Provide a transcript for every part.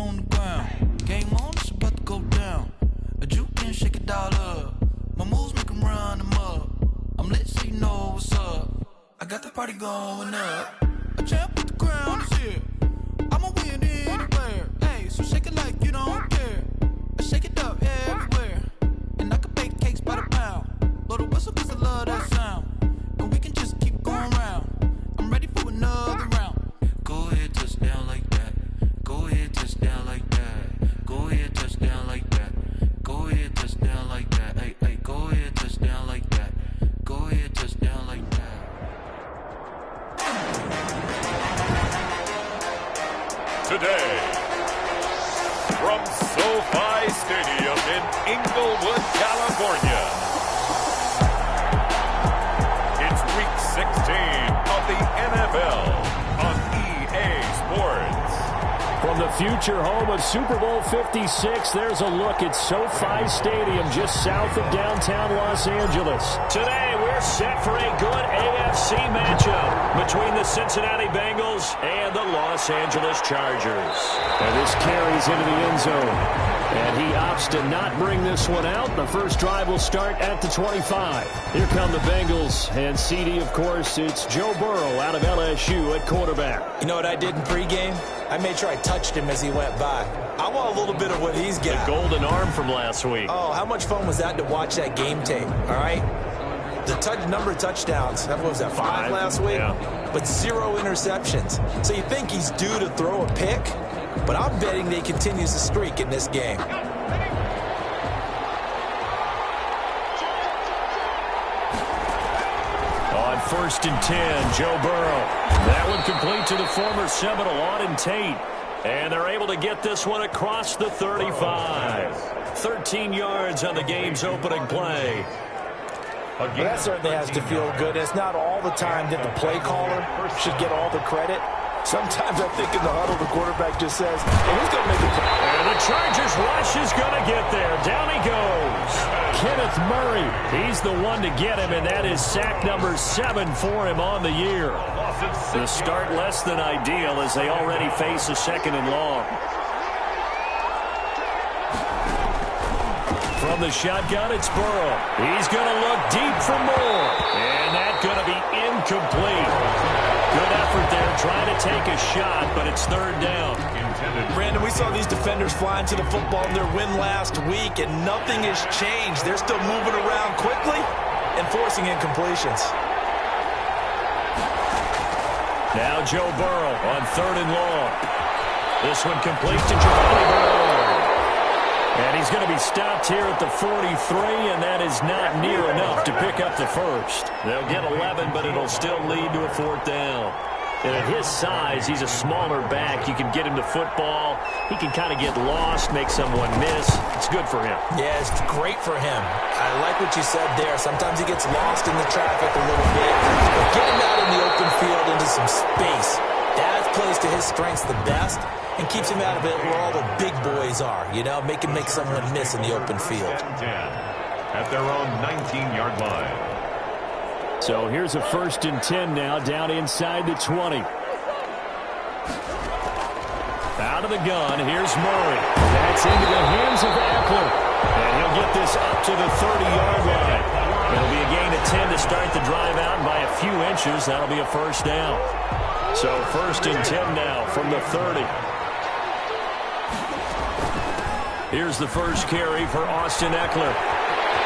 on the ground. Game on, it's about to go down. A juke and shake it all up. My moves make them run them up. I'm lit so you know what's up. I got the party going up. A champ with the crown is here. I'ma win anywhere. Hey, so shake it like you don't care. I shake it up everywhere. And I can bake cakes by the pound. Blow the whistle cause I love that sound. And we can just keep going round. I'm ready for another round. Go ahead, touch down like that. Go ahead, touch down like that. Go ahead, touch down like that. Go ahead, touch down like that. Hey, hey, go ahead, touch down like that. Go ahead, touch down like that. Today, from SoFi Stadium in Inglewood, California, it's Week 16 of the NFL on EA Sports. From the future home of Super Bowl 56, there's a look at SoFi Stadium just south of downtown Los Angeles. Today, we're set for a good AFC matchup between the Cincinnati Bengals and the Los Angeles Chargers. And this carries into the end zone. And he opts to not bring this one out. The first drive will start at the 25. Here come the Bengals. And CD, of course, it's Joe Burrow out of LSU at quarterback. You know what I did in pregame? I made sure I touched him as he went by. I want a little bit of what he's got. The golden arm from last week. Oh, how much fun was that to watch that game tape, all right? The number of touchdowns, what was that, 5 last week? Yeah. But 0 interceptions. So you think he's due to throw a pick? But I'm betting that he continues the streak in this game. On 1st and 10, Joe Burrow. That one complete to the former Seminole, Auden Tate. And they're able to get this one across the 35. 13 yards on the game's opening play. Well, that certainly has to feel good. It's not all the time that the play caller should get all the credit. Sometimes I think in the huddle, the quarterback just says, hey, who's going to make it? And the Chargers rush is going to get there. Down he goes. Kenneth Murray. He's the one to get him, and that is sack number 7 for him on the year. The start less than ideal as they already face a 2nd and long. From the shotgun, it's Burrow. He's going to look deep for more. And that's going to be incomplete. Good effort there, trying to take a shot, but it's 3rd down. Brandon, we saw these defenders flying to the football in their win last week, and nothing has changed. They're still moving around quickly and forcing incompletions. Now Joe Burrow on 3rd and long. This one complete to Giovanni Bernard. And he's going to be stopped here at the 43, and that is not near enough to pick up the first. They'll get 11, but it'll still lead to a 4th down. And at his size, he's a smaller back. You can get him to football. He can kind of get lost, make someone miss. It's good for him. Yeah, it's great for him. I like what you said there. Sometimes he gets lost in the traffic a little bit. But get him out in the open field into some space. That plays to his strengths the best and keeps him out of it where all the big boys are. You know, make him make someone miss in the open field. 10 at their own 19-yard line. So here's a 1st and 10 now, down inside the 20. Out of the gun, here's Murray. That's into the hands of Eckler. And he'll get this up to the 30-yard line. It'll be a gain of 10 to start the drive out, and by a few inches, that'll be a 1st down. So 1st and 10 now from the 30. Here's the first carry for Austin Eckler.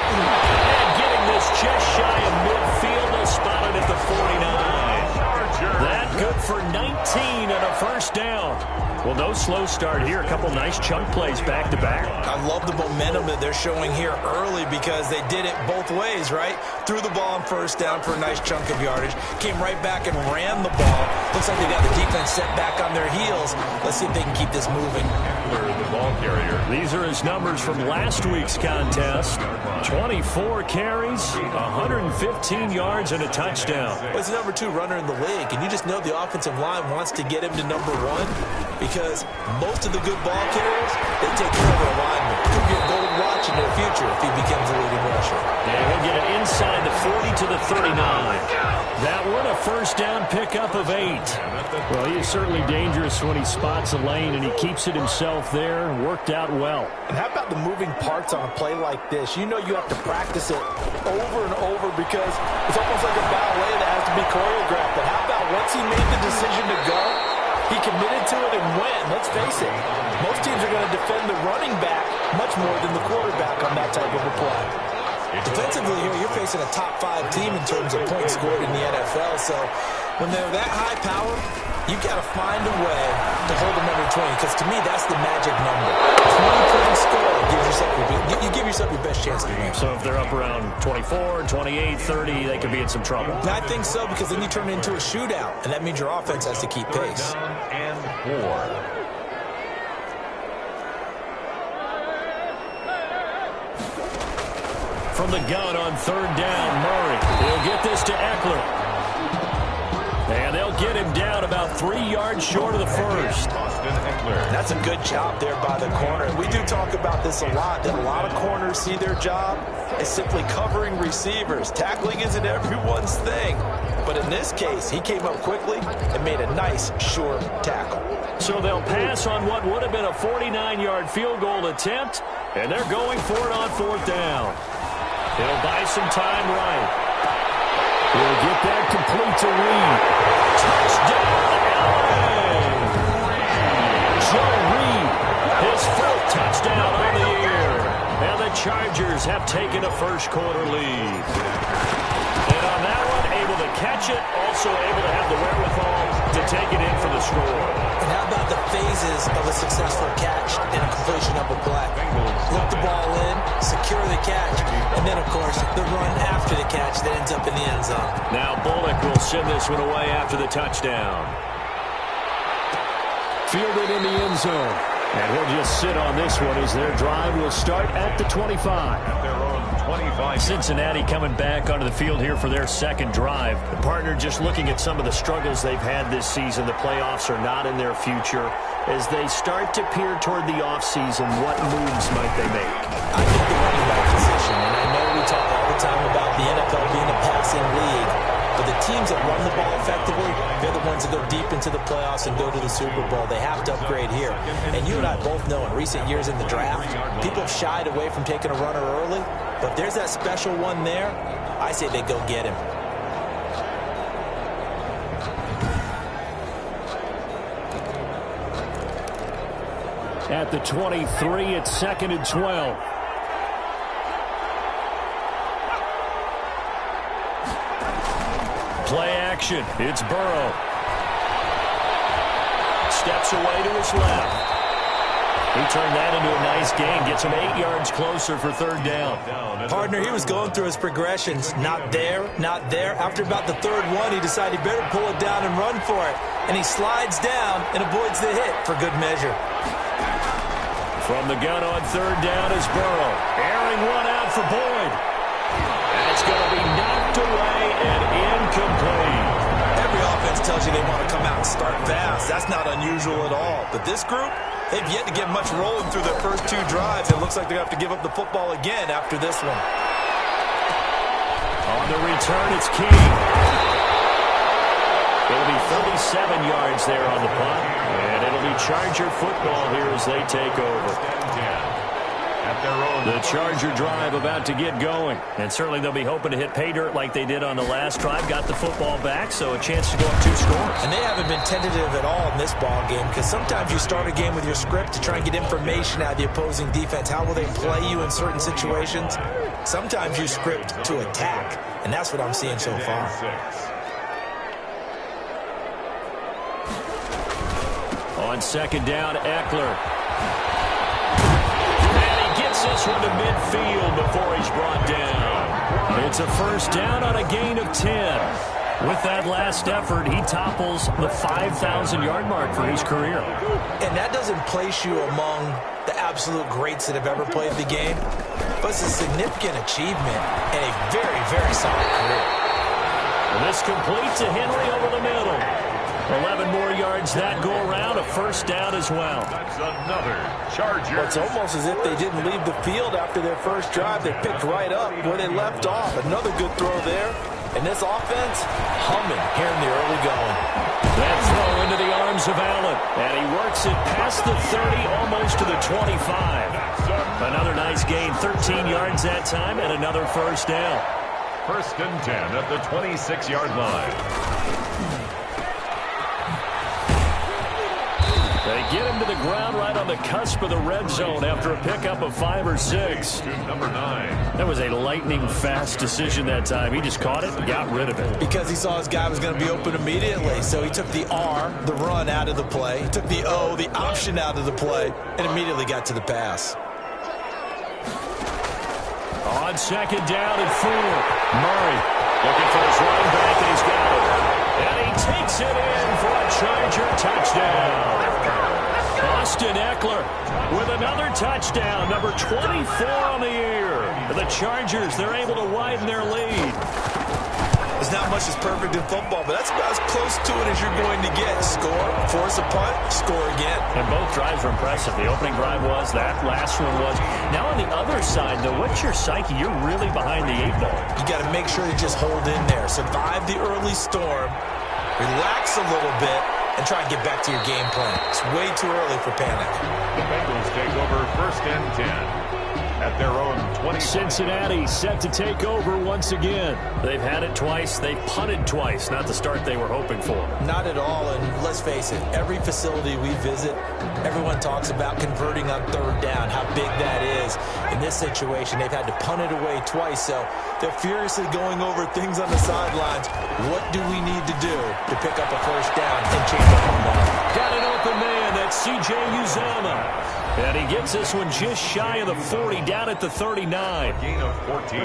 And getting this just shy of midfield, they'll spot it at the 49. That good for 19 and a 1st down. Well, no slow start here. A couple nice chunk plays back-to-back. I love the momentum that they're showing here early because they did it both ways, right? Threw the ball on 1st down for a nice chunk of yardage. Came right back and ran the ball. Looks like they got the defense set back on their heels. Let's see if they can keep this moving. The ball carrier. These are his numbers from last week's contest. 24 carries, 115 yards, and a touchdown. Well, he's the number 2 runner in the league, and you just know the offensive line wants to get him to number 1 because most of the good ball carriers, they take care of their linemen. Could be a gold watch in their future if he becomes a leading rusher. And he'll get it inside the 40 to the 39. That one a first down pickup of 8. Well, he is certainly dangerous when he spots a lane, and he keeps it himself there. Worked out well. And how about the moving parts on a play like this? You know you have to practice it over and over because it's almost like a ballet that has to be choreographed. But how about once he made the decision to go, he committed to it and went. Let's face it, most teams are going to defend the running back much more than the quarterback on that type of a play. Defensively here, you're facing a top 5 team in terms of points scored in the NFL. So when they're that high power, you got to find a way to hold them under 20, because to me, that's the magic number. 20-point score you give yourself your best chance to win. So if they're up around 24, 28, 30, they could be in some trouble. I think so, because then you turn it into a shootout, and that means your offense has to keep pace. And 4. From the gun on third down, Murray. He'll get this to Eckler. And they'll get him down about 3 yards short of the first. That's a good job there by the corner. We do talk about this a lot, that a lot of corners see their job as simply covering receivers. Tackling isn't everyone's thing. But in this case, he came up quickly and made a nice, sure tackle. So they'll pass on what would have been a 49-yard field goal attempt, and they're going for it on fourth down. It'll buy some time right. He'll get that complete to Reed. Touchdown, LA! Joe Reed, his 4th touchdown on the year. And the Chargers have taken a first-quarter lead. And on that one, able to catch it, also able to have the wherewithal to take it in for the score. And how about the phases of a successful catch and a completion of a play? Look the ball in, secure the catch, and then, of course, the run after the catch that ends up in the end zone. Now Bullock will send this one away after the touchdown. Fielded in the end zone. And he'll just sit on this one as their drive will start at the 25. At their own 25. Cincinnati coming back onto the field here for their second drive. The partner, just looking at some of the struggles they've had this season, the playoffs are not in their future. As they start to peer toward the offseason, what moves might they make? I think the running back position, and I know we talk all the time about the NFL being a passing league, but the teams that run the ball effectively, they're the ones that go deep into the playoffs and go to the Super Bowl. They have to upgrade here. And you and I both know in recent years in the draft, people have shied away from taking a runner early, but if there's that special one there, I say they go get him. At the 23, it's 2nd and 12. Play action. It's Burrow. Steps away to his left. He turned that into a nice gain. Gets him 8 yards closer for third down. Partner, he was going through his progressions. Not there, not there. After about the third one, he decided he better pull it down and run for it. And he slides down and avoids the hit for good measure. From the gun on third down is Burrow. Airing one out for Boyd. And it's going to be knocked away and incomplete. Every offense tells you they want to come out and start fast. That's not unusual at all. But this group, they've yet to get much rolling through their first 2 drives. It looks like they have to give up the football again after this one. On the return, it's King. It'll be 37 yards there on the punt. And it'll be Charger football here as they take over. The Charger drive about to get going. And certainly they'll be hoping to hit pay dirt like they did on the last drive. Got the football back, so a chance to go up 2 scores. And they haven't been tentative at all in this ball game, because sometimes you start a game with your script to try and get information out of the opposing defense. How will they play you in certain situations? Sometimes you script to attack, and that's what I'm seeing so far. On second down, Eckler. This one to midfield before he's brought down. It's a first down on a gain of 10. With that last effort, he topples the 5,000-yard mark for his career. And that doesn't place you among the absolute greats that have ever played the game, but it's a significant achievement and a very, very solid career. And this completes a Henry over the middle. 11 more yards that go around, a first down as well. That's another Charger. It's almost as if they didn't leave the field after their first drive. They picked right up where they left off. Another good throw there. And this offense, humming here in the early going. That throw into the arms of Allen. And he works it past the 30, almost to the 25. Another nice gain, 13 yards that time, and another first down. First and 10 at the 26-yard line. They get him to the ground right on the cusp of the red zone after a pickup of 5 or 6. To number 9. That was a lightning-fast decision that time. He just caught it and got rid of it. Because he saw his guy was going to be open immediately. So he took the R, the run, out of the play. He took the O, the option, out of the play, and immediately got to the pass. On second down and 4. Murray looking for his running back, and he's got it. And he takes it in for a Charger touchdown. Austin Eckler with another touchdown, number 24 on the year. The Chargers, they're able to widen their lead. There's not much that's perfect in football, but that's about as close to it as you're going to get. Score, force a punt, score again. And both drives were impressive. The opening drive was, that last one was. Now on the other side, though, what's your psyche? You're really behind the 8 ball. You got to make sure you just hold in there. Survive the early storm, relax a little bit, and try and get back to your game plan. It's way too early for panic. The Bengals take over first and 10 at their own 20. Cincinnati set to take over once again. They've had it twice. They've punted twice. Not the start they were hoping for. Not at all, and let's face it, every facility we visit, everyone talks about converting on third down, how big that is. In this situation, they've had to punt it away twice, so they're furiously going over things on the sidelines. What do we need to do to pick up a first down and change up momentum? Got an open man. That's C.J. Uzomah. And he gets this one just shy of the 40, down at the 39. Gain of 14.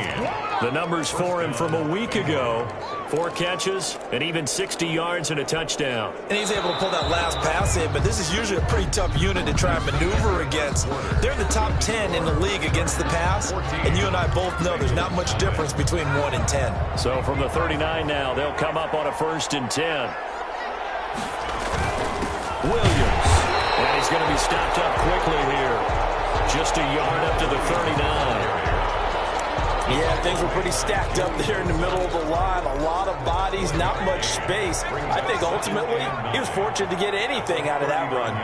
The numbers for him from a week ago. 4 catches and even 60 yards and a touchdown. And he's able to pull that last pass in, but this is usually a pretty tough unit to try and maneuver against. They're in the top 10 in the league against the pass, and you and I both know there's not much difference between 1 and 10. So from the 39 now, they'll come up on a first and 10. Williams. And he's going to be stopped up quickly here. Just a yard up to the 39. Yeah, things were pretty stacked up there in the middle of the line. A lot of bodies, not much space. I think ultimately he was fortunate to get anything out of that run.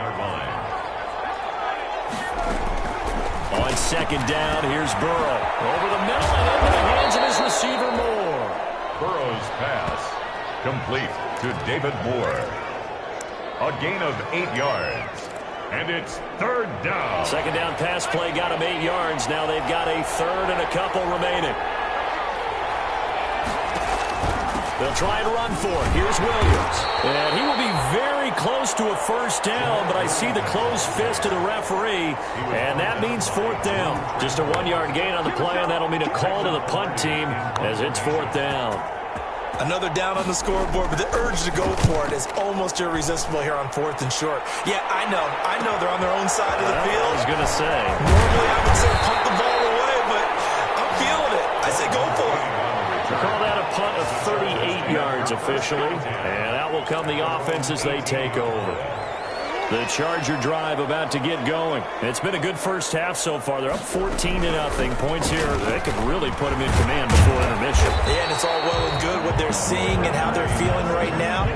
On second down, here's Burrow. Over the middle and into the hands of his receiver, Moore. Burrow's pass complete to David Moore. A gain of 8 yards. And it's third down. Second down pass play got him 8 yards. Now they've got a third and a couple remaining. They'll try and run for it. Here's Williams. And he will be very close to a first down, but I see the closed fist of the referee, and that means fourth down. Just a 1-yard gain on the play, and that'll mean a call to the punt team as it's fourth down. Another down on the scoreboard, but the urge to go for it is almost irresistible here on 4th and short. Yeah, I know they're on their own side of the field. I was going to say. Normally I would say punt the ball away, but I'm feeling it. I say go for it. We call that a punt of 38 yards officially, and out will come the offense as they take over. The Charger drive about to get going. It's been a good first half so far. They're up 14-0. Points here, they could really put them in command before intermission. Yeah, and it's all well and good what they're seeing and how they're feeling right now.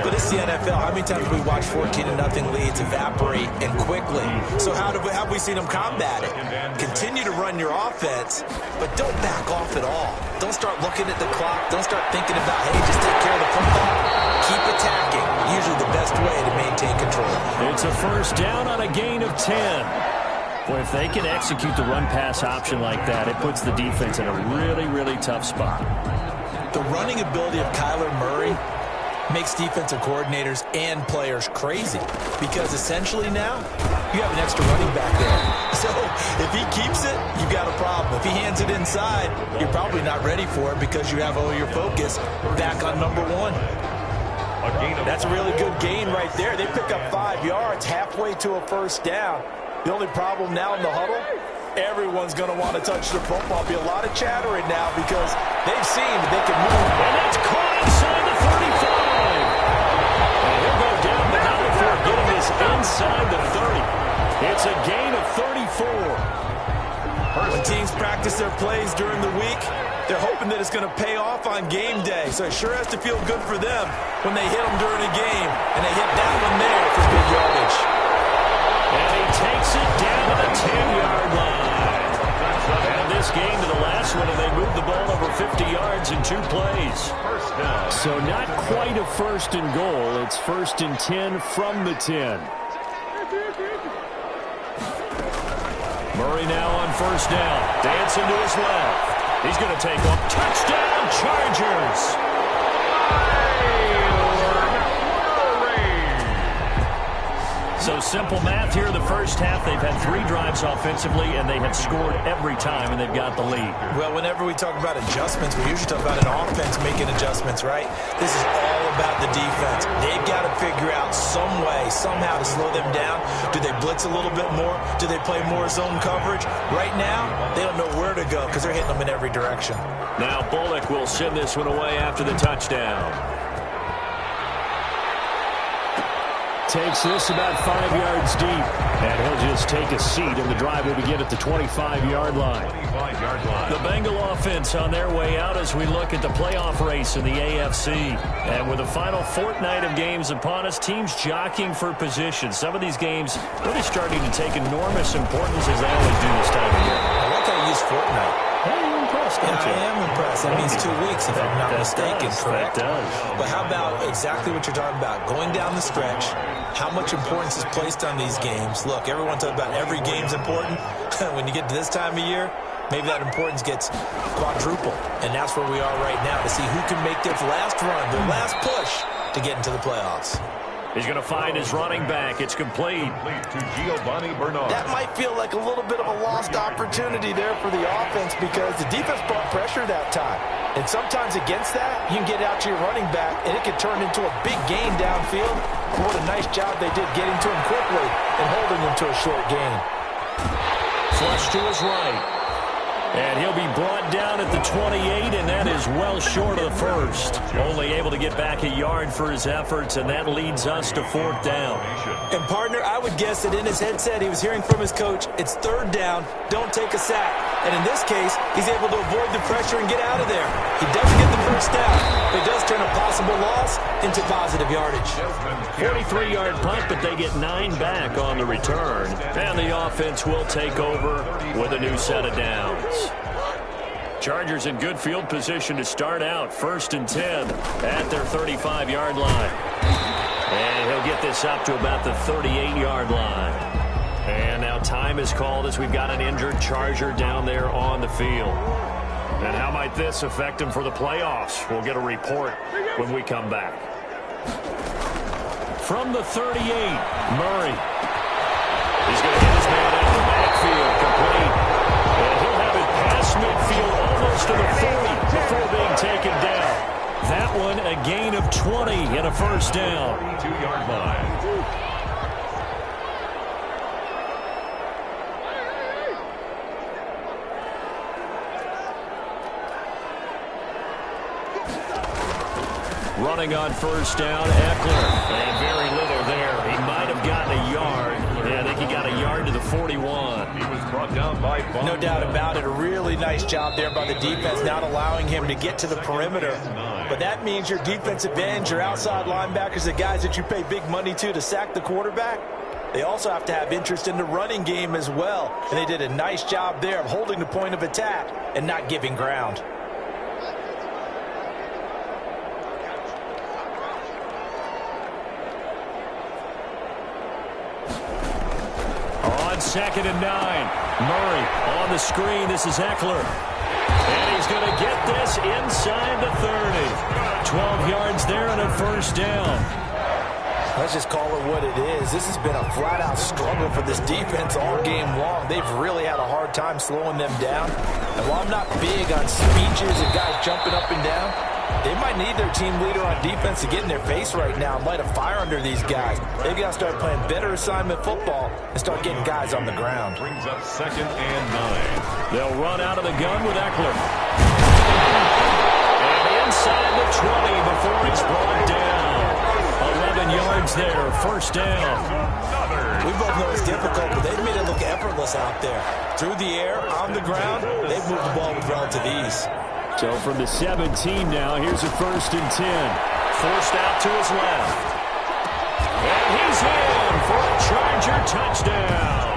But it's the NFL. How many times have we watched 14-0 leads evaporate and quickly? So how have we seen them combat it? Continue to run your offense, but don't back off at all. Don't start looking at the clock. Don't start thinking about, hey, just take care of the football. Keep attacking. Usually the best way to maintain control. It's a first down on a gain of 10. Boy, if they can execute the run-pass option like that, it puts the defense in a really, really tough spot. The running ability of Kyler Murray makes defensive coordinators and players crazy because essentially now you have an extra running back there. So if he keeps it, you got a problem. If he hands it inside, you're probably not ready for it because you have all your focus back on number 1. That's a really good gain right there. They pick up 5 yards halfway to a first down. The only problem now in the huddle, everyone's going to want to touch the football. Be a lot of chattering now because they've seen that they can move. And that's caught inside the 35. inside the 30. It's a gain of 34. When teams practice their plays during the week, they're hoping that it's going to pay off on game day. So it sure has to feel good for them when they hit them during a game. And they hit that one there for big yardage. And he takes it down to the 10-yard line. And this game to the last one, and they moved the ball over 50 yards in 2 plays. So not quite a first and goal. It's 1st and 10 from the 10. Murray now on 1st down. Dancing to his left. He's going to take off. Touchdown, Chargers! So simple math here. The first half, they've had 3 drives offensively, and they have scored every time, and they've got the lead. Well, whenever we talk about adjustments, we usually talk about an offense making adjustments, right? This is all about the defense. They've got to figure out some way, somehow to slow them down. Do they blitz a little bit more? Do they play more zone coverage? Right now, they don't know where to go because they're hitting them in every direction. Now Bullock will send this one away after the touchdown. Takes this about 5 yards deep, and he'll just take a seat, and the drive will begin at the 25-yard line. The Bengal offense on their way out as we look at the playoff race in the AFC. And with the final fortnight of games upon us, teams jockeying for position. Some of these games really starting to take enormous importance as they always do this time of year. I like how you use fortnight. Hey, you're impressed, Yeah, aren't you? I am impressed. That means 2 weeks, if I'm not mistaken, correct? That does. But how about exactly what you're talking about? Going down the stretch, how much importance is placed on these games? Look, everyone talks about every game's important. When you get to this time of year, maybe that importance gets quadruple. And that's where we are right now to see who can make their last run, their last push to get into the playoffs. He's going to find his running back. It's complete. To Giovanni Bernard. That might feel like a little bit of a lost opportunity there for the offense because the defense brought pressure that time. And sometimes against that, you can get out to your running back, and it can turn into a big gain downfield. What a nice job they did getting to him quickly and holding him to a short gain. Flush to his right. And he'll be brought down at the 28, and that is well short of the first. Only able to get back a yard for his efforts, and that leads us to 4th down. And, partner, I would guess that in his headset he was hearing from his coach, it's 3rd down, don't take a sack. And in this case, he's able to avoid the pressure and get out of there. He doesn't get the first down, but it does turn a possible loss into positive yardage. 43-yard punt, but they get 9 back on the return. And the offense will take over with a new set of downs. Chargers in good field position to start out. 1st and 10 at their 35-yard line. And he'll get this up to about the 38-yard line. And now time is called as we've got an injured Charger down there on the field. And how might this affect him for the playoffs? We'll get a report when we come back. From the 38, Murray. He's going to get his man out of the backfield, complete. And he'll have it past midfield almost to the 40 before being taken down. That one a gain of 20 and a 1st down. 32-yard line. Running on 1st down, Eckler. And very little there. He might have gotten a yard. Yeah, I think he got a yard to the 41. He was brought down by Von. No doubt about it. A really nice job there by the defense, not allowing him to get to the perimeter. But that means your defensive ends, your outside linebackers, the guys that you pay big money to sack the quarterback, they also have to have interest in the running game as well. And they did a nice job there of holding the point of attack and not giving ground. On 2nd and 9, Murray on the screen. This is Eckler. And he's going to get this inside the 30. 12 yards there and a 1st down. Let's just call it what it is. This has been a flat-out struggle for this defense all game long. They've really had a hard time slowing them down. And while I'm not big on speeches and guys jumping up and down, they might need their team leader on defense to get in their face right now and light a fire under these guys. They've got to start playing better assignment football and start getting guys on the ground. Brings up 2nd and 9. They'll run out of the gun with Eckler. And inside the 20 before he's brought down. 11 yards yards there, first down. We both know it's difficult, but they've made it look effortless out there. Through the air, on the ground, they've moved the ball with relative ease. So from the 17 now, here's a 1st and 10. Forced out to his left. And he's in for a Charger touchdown.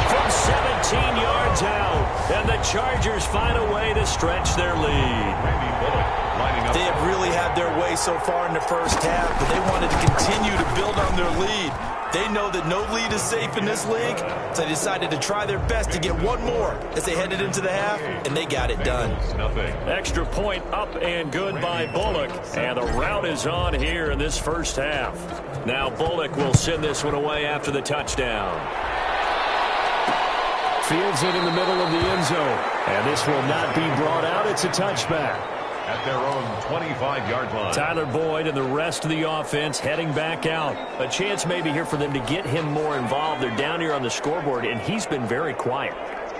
From 17 yards out, and the Chargers find a way to stretch their lead. They have really had their way so far in the first half, but they wanted to continue to build on their lead. They know that no lead is safe in this league, so they decided to try their best to get one more as they headed into the half, and they got it done. Extra point up and good by Bullock, and the route is on here in this first half. Now Bullock will send this one away after the touchdown. Fields it in the middle of the end zone, and this will not be brought out. It's a touchback. At their own 25-yard line. Tyler Boyd and the rest of the offense heading back out. A chance maybe here for them to get him more involved. They're down here on the scoreboard, and he's been very quiet.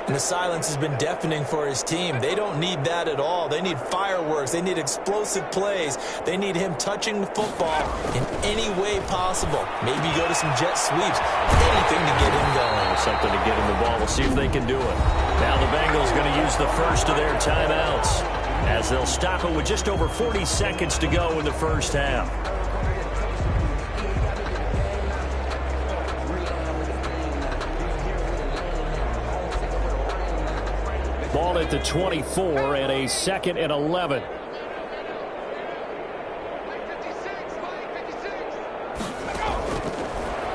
And the silence has been deafening for his team. They don't need that at all. They need fireworks. They need explosive plays. They need him touching the football in any way possible. Maybe go to some jet sweeps. Anything to get him going. Something to get him the ball. We'll see if they can do it. Now the Bengals going to use the first of their timeouts, as they'll stop it with just over 40 seconds to go in the first half. Ball at the 24 and a 2nd and 11.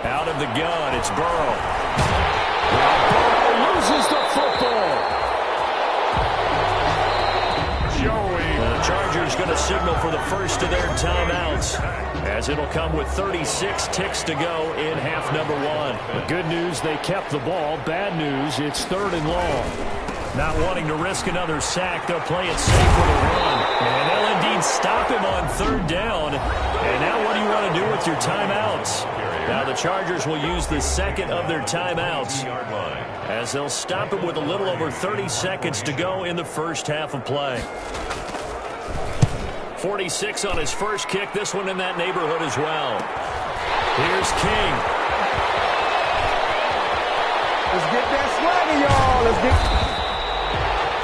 Out of the gun, it's Burrow. Burrow loses the football. The Chargers going to signal for the first of their timeouts, as it'll come with 36 ticks to go in half number 1. The good news, they kept the ball. Bad news, it's 3rd and long. Not wanting to risk another sack, they'll play it safe with a run. And they'll indeed stop him on 3rd down. And now what do you want to do with your timeouts? Now the Chargers will use the 2nd of their timeouts, as they'll stop him with a little over 30 seconds to go in the first half of play. 46 on his first kick. This one in that neighborhood as well. Here's King. Let's get that swagger, y'all. Let's get...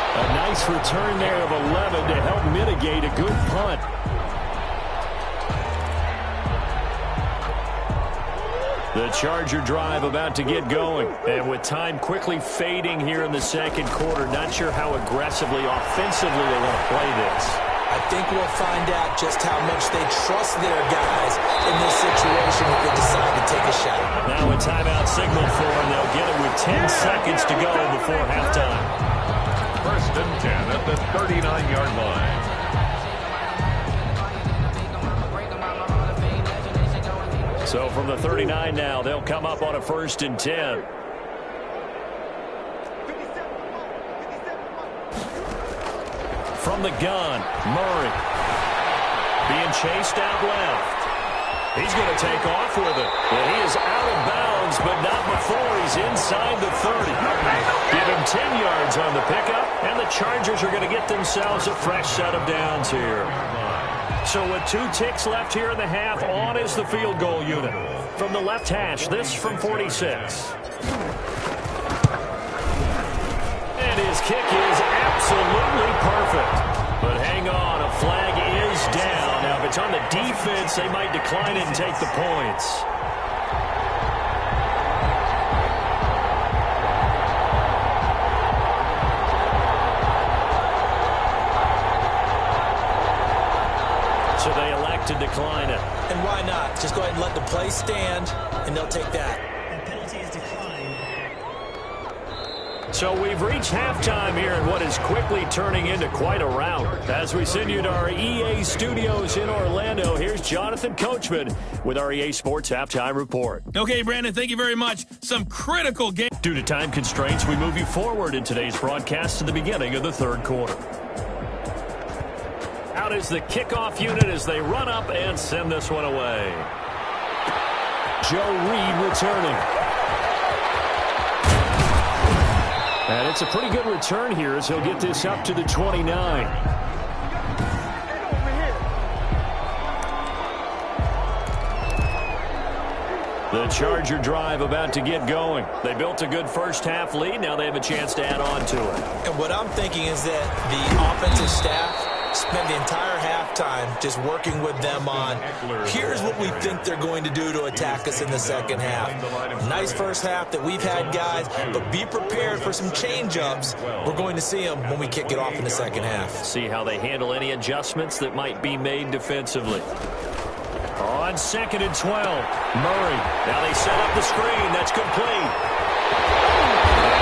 A nice return there of 11 to help mitigate a good punt. The Charger drive about to get going. And with time quickly fading here in the second quarter, not sure how aggressively, offensively they want to play this. I think we'll find out just how much they trust their guys in this situation if they decide to take a shot. Now a timeout signal for them. They'll get it with 10 seconds to go before halftime. 1st and 10 at the 39-yard line. So from the 39 now, they'll come up on a 1st and 10. From the gun, Murray. Being chased out left. He's going to take off with it. And he is out of bounds, but not before he's inside the 30. Give him 10 yards on the pickup, and the Chargers are going to get themselves a fresh set of downs here. So with 2 ticks left here in the half, on is the field goal unit. From the left hash, this from 46. And his kick is absolutely perfect. But hang on, a flag is down. Now, if it's on the defense, they might decline it and take the points. So they elect to decline it. And why not? Just go ahead and let the play stand, and they'll take that. So we've reached halftime here in what is quickly turning into quite a rout. As we send you to our EA studios in Orlando, here's Jonathan Coachman with our EA Sports Halftime Report. Okay, Brandon, thank you very much. Some critical game. Due to time constraints, we move you forward in today's broadcast to the beginning of the 3rd quarter. Out is the kickoff unit as they run up and send this one away. Joe Reed returning. And it's a pretty good return here as he'll get this up to the 29. The Charger drive about to get going. They built a good first-half lead. Now they have a chance to add on to it. And what I'm thinking is that the offensive staff spent the entire halftime just working with them on, here's what we think they're going to do to attack us in the second half. Nice first half that we've had, guys, but be prepared for some change-ups. We're going to see them when we kick it off in the second half. See how they handle any adjustments that might be made defensively. On 2nd and 12, Murray. Now they set up the screen. That's complete.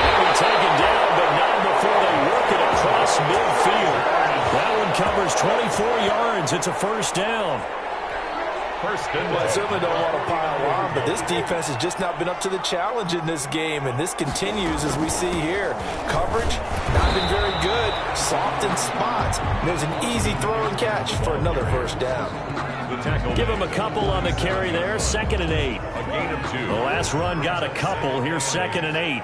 He'll be taken down, but not before they work it across midfield. That one covers 24 yards. It's a first down. Well, I certainly don't want to pile on, but this defense has just not been up to the challenge in this game, and this continues as we see here. Coverage, not been very good. Soft in spots. There's an easy throw and catch for another first down. Give him a couple on the carry there. 2nd and 8. A gain of 2. The last run got a couple. Here's 2nd and 8.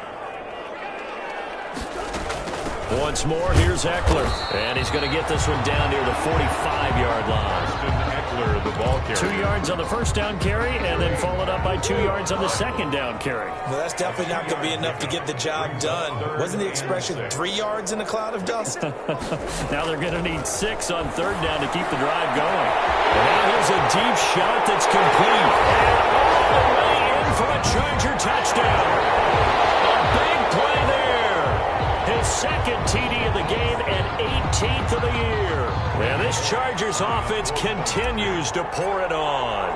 Once more, here's Eckler. And he's going to get this one down near the 45-yard line. Eckler, the ball carrier. 2 yards on the first down carry, and then followed up by 2 yards on the second down carry. Well, that's definitely not going to be enough to get the job done. Wasn't the expression 3 yards in a cloud of dust? Now they're going to need 6 on third down to keep the drive going. And now here's a deep shot that's complete. And all the way in for a Charger touchdown. A big play there. His second TD of the game and 18th of the year. And this Chargers offense continues to pour it on.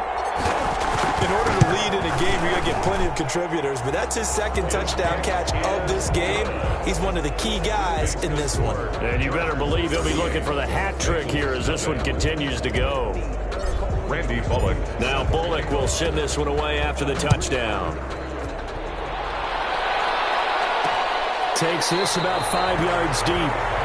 In order to lead in a game, you're going to get plenty of contributors, but that's his second touchdown catch of this game. He's one of the key guys in this one. And you better believe he'll be looking for the hat trick here as this one continues to go. Randy Bullock. Now Bullock will send this one away after the touchdown. Takes this about 5 yards deep.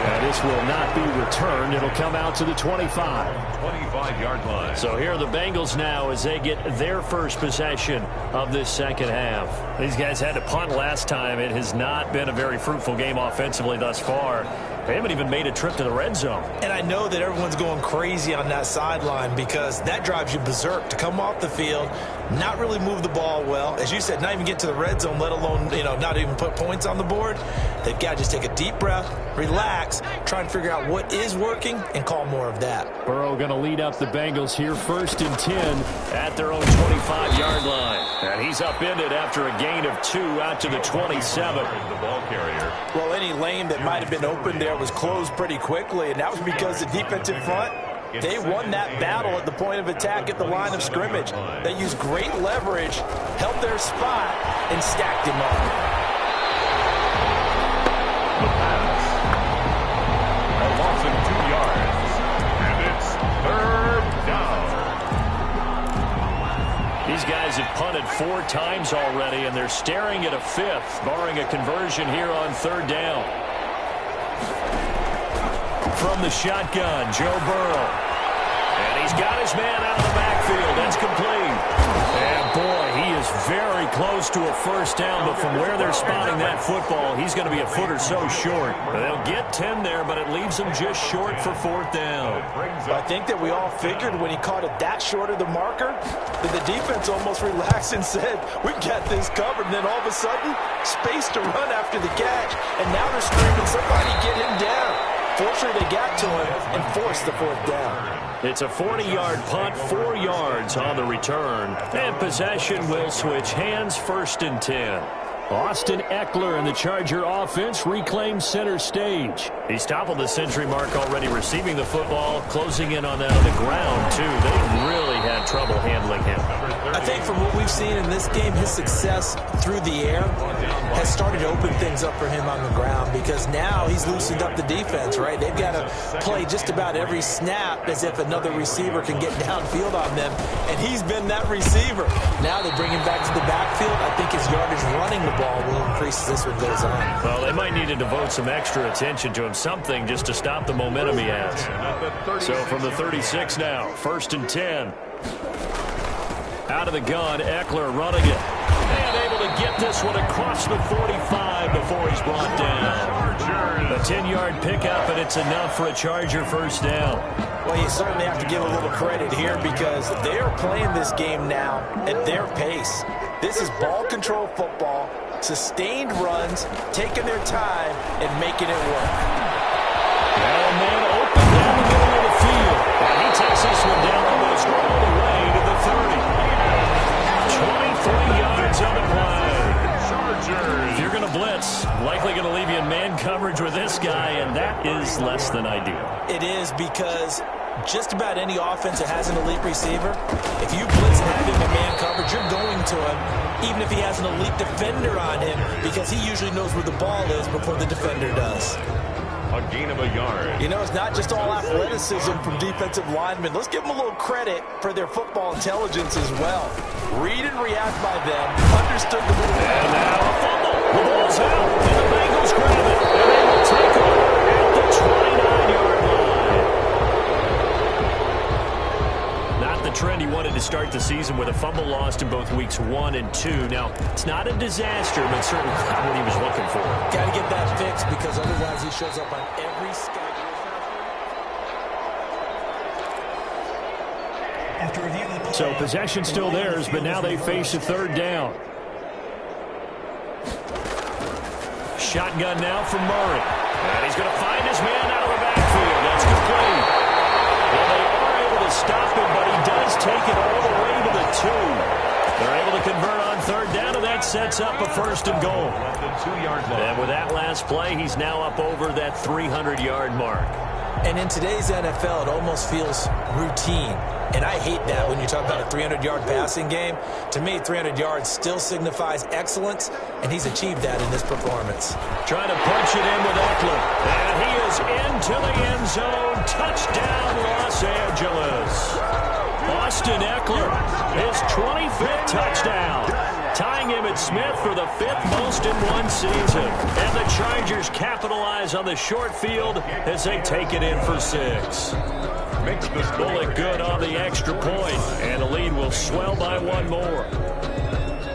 And this will not be returned. It'll come out to the 25. 25-yard line. So here are the Bengals now as they get their first possession of this second half. These guys had to punt last time. It has not been a very fruitful game offensively thus far. They haven't even made a trip to the red zone. And I know that everyone's going crazy on that sideline because that drives you berserk to come off the field, not really move the ball well. As you said, not even get to the red zone, let alone, not even put points on the board. They've got to just take a deep breath, relax, try and figure out what is working and call more of that. Burrow going to lead up the Bengals here 1st and 10 at their own 25-yard line. And he's upended after a gain of 2 out to the 27. The ball carrier. Well, any lane that might have been open there was closed pretty quickly, and that was because the defensive front, they won that battle at the point of attack at the line of scrimmage. They used great leverage, held their spot, and stacked him up. The pass. A loss of 2 yards. And it's 3rd down. These guys have punted 4 times already, and they're staring at a 5th, barring a conversion here on 3rd down. From the shotgun, Joe Burrow. And he's got his man out of the backfield. That's complete. And boy, he is very close to a first down, but from where they're spotting that football, he's going to be a foot or so short. They'll get 10 there, but it leaves them just short for 4th down. I think that we all figured when he caught it that short of the marker that the defense almost relaxed and said, we've got this covered. And then all of a sudden, space to run after the catch. And now they're screaming, somebody get him down. Fortunately, they got to him and forced the 4th down. It's a 40-yard punt, 4 yards on the return. And possession will switch hands, 1st and 10. Austin Eckler and the Charger offense reclaim center stage. He's toppled the century mark already, receiving the football, closing in on that on the ground, too. They really had trouble handling him. I think from what we've seen in this game, his success through the air has started to open things up for him on the ground because now he's loosened up the defense, right? They've got to play just about every snap as if another receiver can get downfield on them, and he's been that receiver. Now they bring him back to the backfield. I think his yardage running the ball will increase as this one goes on. Well, they might need to devote some extra attention to him, something just to stop the momentum he has. So from the 36 now, 1st and 10. Out of the gun, Eckler running it. And able to get this one across the 45 before he's brought down. A 10-yard pickup, and it's enough for a Charger first down. Well, you certainly have to give a little credit here because they're playing this game now at their pace. This is ball control football, sustained runs, taking their time, and making it work. Well, man, open down the middle of the field. And he takes this one down almost all the way to the 30. 23 yards on the play. If you're going to blitz, likely going to leave you in man coverage with this guy, and that is less than ideal. It is, because just about any offense that has an elite receiver, if you blitz and have him in man coverage, you're going to him, even if he has an elite defender on him, because he usually knows where the ball is before the defender does. A gain of a yard. You know, it's not just all athleticism from defensive linemen. Let's give them a little credit for their football intelligence as well. Read and react by them. Understood the move. And now a fumble. The ball's out, and the Bengals grab it. And they will take over at the 29-yard line. Not the trend he wanted to start the season with a fumble lost in both weeks 1 and 2. Now, it's not a disaster, but certainly not what he was looking for. Got to get that fixed, because otherwise he shows up on every schedule. So possession still theirs, but now they face a third down. Shotgun now from Murray. And he's going to find his man out of the backfield. That's complete. Well, they are able to stop him, but he does take it all the way to the 2. They're able to convert on third down, and that sets up a first and goal. And with that last play, he's now up over that 300-yard mark. And in today's NFL, it almost feels routine. And I hate that when you talk about a 300-yard passing game. To me, 300 yards still signifies excellence, and he's achieved that in this performance. Trying to punch it in with Eckler. And he is into the end zone. Touchdown, Los Angeles. Austin Eckler, his 25th touchdown. Tying him at Smith for the 5th most in one season. And the Chargers capitalize on the short field as they take it in for 6. Makes this Bullock good on the extra point, and the lead will swell by 1 more.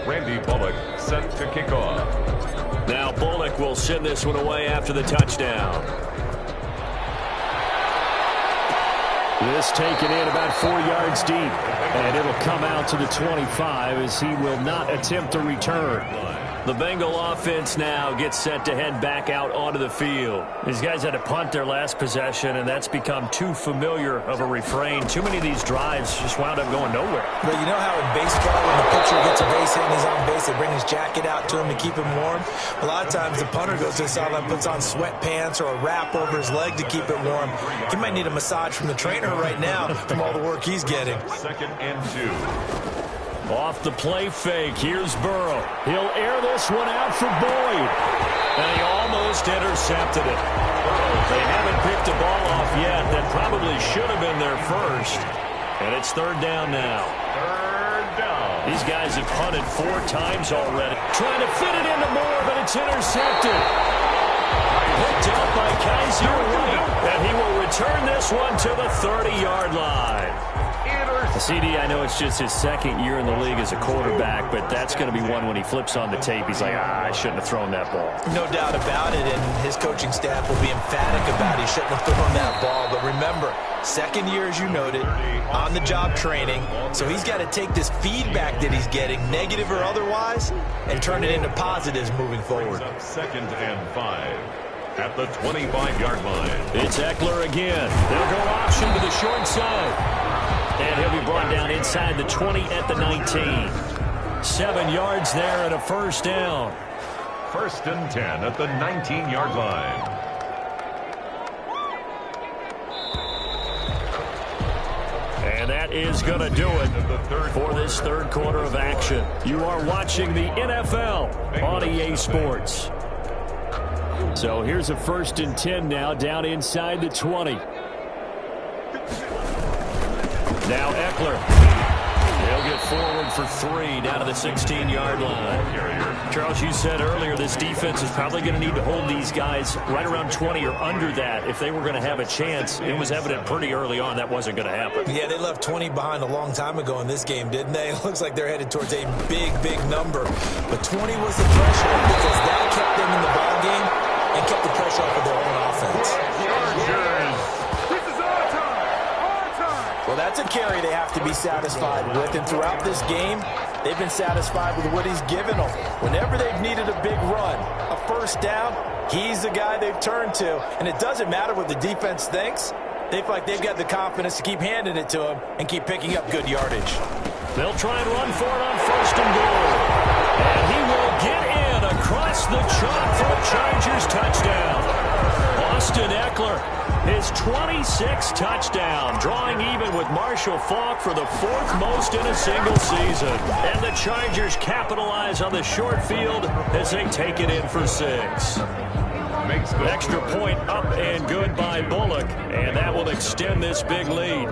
Randy Bullock set to kick off. Now Bullock will send this one away after the touchdown. This taken in about 4 yards deep, and it'll come out to the 25 as he will not attempt to return. The Bengal offense now gets set to head back out onto the field. These guys had to punt their last possession, and that's become too familiar of a refrain. Too many of these drives just wound up going nowhere. But you know how in baseball, when the pitcher gets a base hit and he's on base, they bring his jacket out to him to keep him warm? A lot of times the punter goes to the sideline, puts on sweatpants or a wrap over his leg to keep it warm. He might need a massage from the trainer right now from all the work he's getting. 2nd and 2. Off the play fake, here's Burrow. He'll air this one out for Boyd. And he almost intercepted it. They haven't picked a ball off yet. That probably should have been their first. And it's third down now. Third down. These guys have punted 4 times already. Trying to fit it into Moore, but it's intercepted. Picked out by Kaiser White. And he will return this one to the 30-yard line. CD, I know it's just his 2nd year in the league as a quarterback, but that's going to be one when he flips on the tape. He's like, I shouldn't have thrown that ball. No doubt about it, and his coaching staff will be emphatic about he shouldn't have thrown that ball. But remember, 2nd year, as you noted, on-the-job training. So he's got to take this feedback that he's getting, negative or otherwise, and turn it into positives moving forward. 2nd and 5. At the 25-yard line. It's Eckler again. They'll go option to the short side. And he'll be brought down inside the 20 at the 19. 7 yards there and a first down. 1st and 10 at the 19-yard line. And that is going to do it for this third quarter of action. You are watching the NFL on EA Sports. So here's a 1st and 10 now down inside the 20. Now Eckler. He'll get forward for 3 down to the 16-yard line. Charles, you said earlier this defense is probably going to need to hold these guys right around 20 or under that if they were going to have a chance. It was evident pretty early on that wasn't going to happen. Yeah, they left 20 behind a long time ago in this game, didn't they? It looks like they're headed towards a big, big number. But 20 was the threshold because that kept them in the ball game and kept the pressure off of their own offense. Well, that's a carry they have to be satisfied with. And throughout this game, They've been satisfied with what he's given them. Whenever they've needed a big run, a first down, he's the guy they've turned to. And it doesn't matter what the defense thinks. They feel like they've got the confidence to keep handing it to him and keep picking up good yardage. They'll try and run for it on 1st and goal. And he will get in across the chalk for a Chargers touchdown. Austin Eckler, his 26th touchdown, drawing even with Marshall Faulk for the 4th most in a single season. And the Chargers capitalize on the short field as they take it in for 6. Extra point up and good by Bullock, and that will extend this big lead.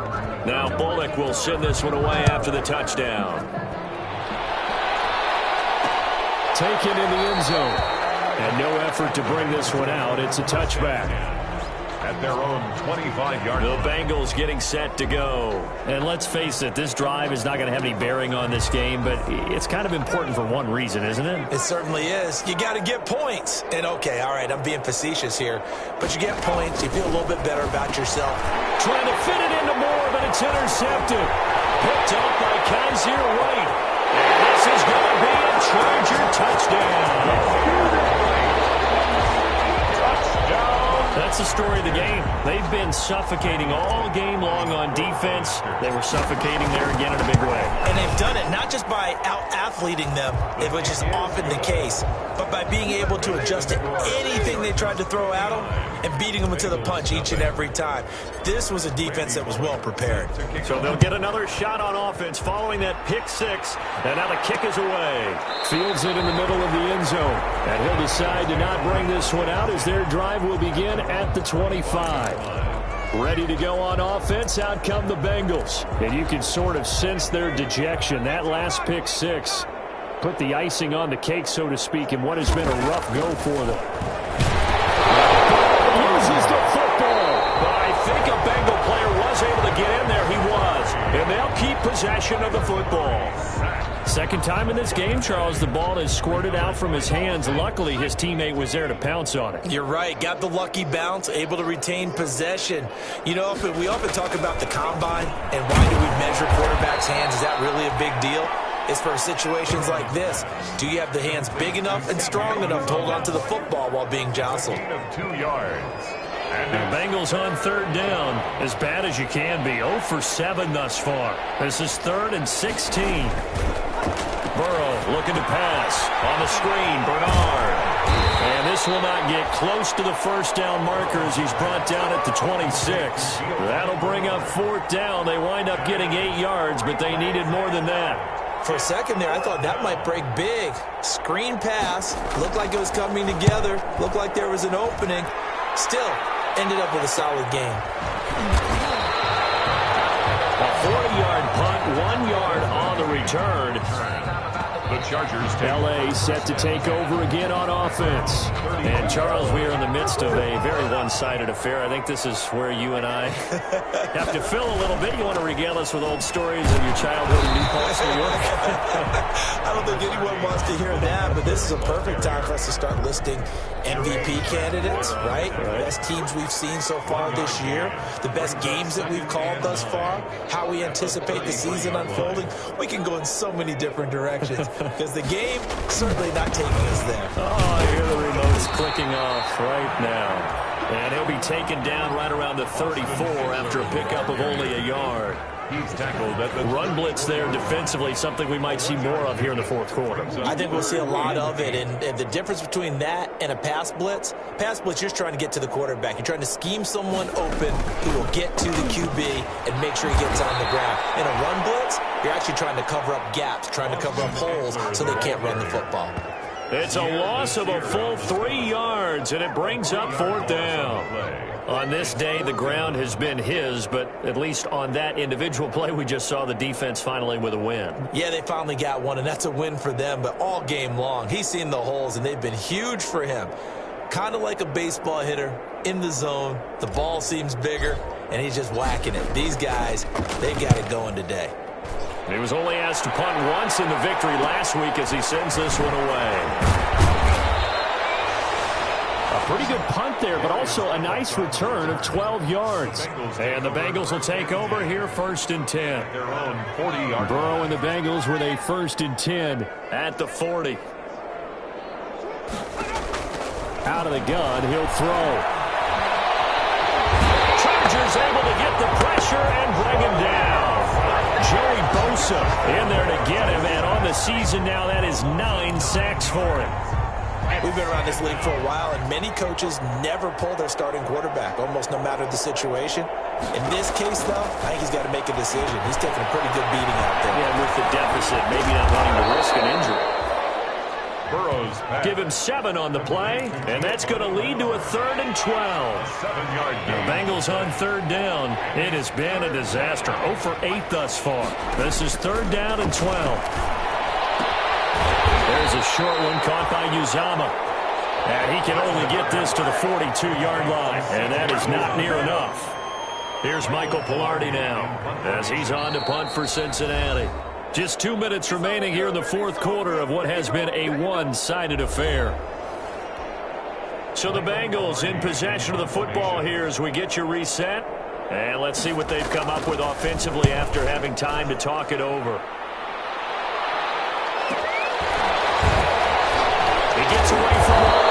Now Bullock will send this one away after the touchdown. Taken in the end zone, and no effort to bring this one out. It's a touchback. At their own 25-yard line. The Bengals getting set to go. And let's face it, this drive is not going to have any bearing on this game, but it's kind of important for one reason, isn't it? It certainly is. You got to get points. And, okay, all right, I'm being facetious here, but you get points, you feel a little bit better about yourself. Trying to fit it into Moore, but it's intercepted. Picked up by Kaiser White. And this is going to be a Charger touchdown. That's the story of the game. They've been suffocating all game long on defense. They were suffocating there again in a big way. And they've done it not just by out-athleting them, which is often the case, but by being able to adjust to anything they tried to throw at them and beating them to the punch each and every time. This was a defense that was well prepared. So they'll get another shot on offense following that pick 6. And now the kick is away. Fields it in the middle of the end zone. And he'll decide to not bring this one out as their drive will begin at the 25. Ready to go on offense, out come the Bengals. And you can sort of sense their dejection. That last pick 6 put the icing on the cake, so to speak, in what has been a rough go for them. Loses the football. But I think a Bengal player was able to get in there. He was. And they'll keep possession of the football. Second time in this game, Charles, the ball has squirted out from his hands. Luckily, his teammate was there to pounce on it. You're right. Got the lucky bounce, able to retain possession. You know, we often talk about the combine and why do we measure quarterbacks' hands? Is that really a big deal? It's for situations like this. Do you have the hands big enough and strong enough to hold on to the football while being jostled? 2 yards. The Bengals on 3rd down, as bad as you can be. 0 for 7 thus far. This is 3rd and 16. Burrow looking to pass. On the screen, Bernard. And this will not get close to the first down marker as he's brought down at the 26. That'll bring up 4th down. They wind up getting 8 yards, but they needed more than that. For a second there, I thought that might break big. Screen pass. Looked like it was coming together. Looked like there was an opening. Still, ended up with a solid game. A 40-yard punt, 1 yard on the return. The Chargers take L.A. set to take over again on offense. And, Charles, we are in the midst of a very one-sided affair. I think this is where you and I have to fill a little bit. You want to regale us with old stories of your childhood in New Paltz, New York? I don't think anyone wants to hear that, but this is a perfect time for us to start listing MVP candidates, right? The best teams we've seen so far this year, the best games that we've called thus far, how we anticipate the season unfolding. We can go in so many different directions. Because the game certainly not taking us there. Oh, I hear the remote's clicking off right now. And he'll be taken down right around the 34 after a pickup of only a yard. He's tackled at the run blitz there defensively, something we might see more of here in the 4th quarter. I think we'll see a lot of it, and the difference between that and a pass blitz, you're trying to get to the quarterback. You're trying to scheme someone open who will get to the QB and make sure he gets on the ground. In a run blitz, you're actually trying to cover up gaps, trying to cover up holes so they can't run the football. It's a loss of a full 3 yards, and it brings up 4th down. On this day, the ground has been his, but at least on that individual play, we just saw the defense finally with a win. Yeah, they finally got one, and that's a win for them, but all game long, he's seen the holes, and they've been huge for him. Kind of like a baseball hitter in the zone. The ball seems bigger, and he's just whacking it. These guys, they got it going today. He was only asked to punt once in the victory last week as he sends this one away. A pretty good punt there, but also a nice return of 12 yards. And the Bengals will take over here 1st and 10. Their own 40-yard. Burrow and the Bengals with a 1st and 10 at the 40. Out of the gun, he'll throw. Chargers able to get the pressure and bring him down. Joey Bosa in there to get him, and on the season now, that is 9 sacks for him. We've been around this league for a while, and many coaches never pull their starting quarterback, almost no matter the situation. In this case, though, I think he's got to make a decision. He's taking a pretty good beating out there. Yeah, with the deficit, maybe not wanting to risk an injury. Burrow's pass. Give him 7 on the play, and that's going to lead to a 3rd and 12. 7-yard The gain. Bengals on 3rd down. It has been a disaster. 0 for 8 thus far. This is 3rd down and 12. There's a short one caught by Uzama. And he can only get this to the 42-yard line, and that is not near enough. Here's Michael Pilardi now as he's on to punt for Cincinnati. Just 2 minutes remaining here in the 4th quarter of what has been a one-sided affair. So the Bengals in possession of the football here as we get you reset. And let's see what they've come up with offensively after having time to talk it over. He gets away from one.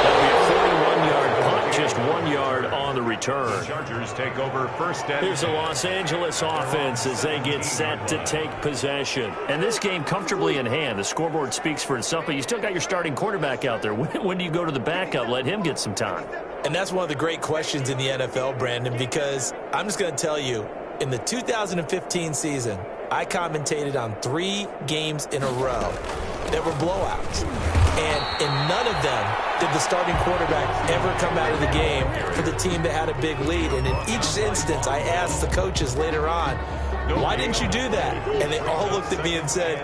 That'll be a 41-yard punt, just 1 yard on the return. The Chargers take over 1st and Here's the Los Angeles offense as they get set to take possession. And this game comfortably in hand. The scoreboard speaks for itself, but you still got your starting quarterback out there. When do you go to the backup? Let him get some time. And that's one of the great questions in the NFL, Brandon, because I'm just going to tell you, in the 2015 season, I commentated on 3 games in a row that were blowouts. And in none of them did the starting quarterback ever come out of the game for the team that had a big lead. And in each instance, I asked the coaches later on, why didn't you do that? And they all looked at me and said,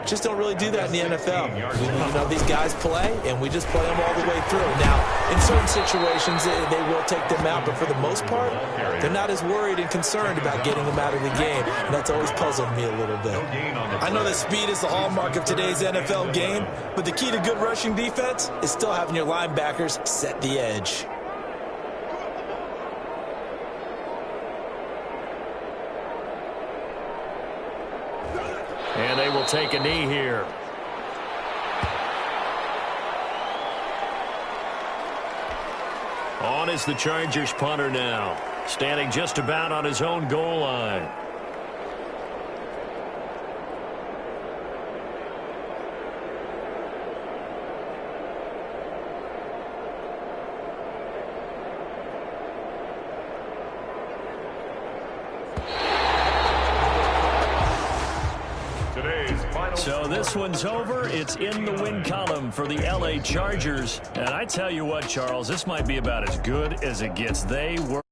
just don't really do that in the NFL. These guys play, and we just play them all the way through. Now, in certain situations, they will take them out, but for the most part, they're not as worried and concerned about getting them out of the game. And that's always puzzled me a little bit. I know that speed is the hallmark of today's NFL game, but the key to good rushing defense is still having your linebackers set the edge. And they will take a knee here. On is the Chargers punter now, standing just about on his own goal line. So this one's over. It's in the win column for the LA Chargers. And I tell you what, Charles, this might be about as good as it gets. They were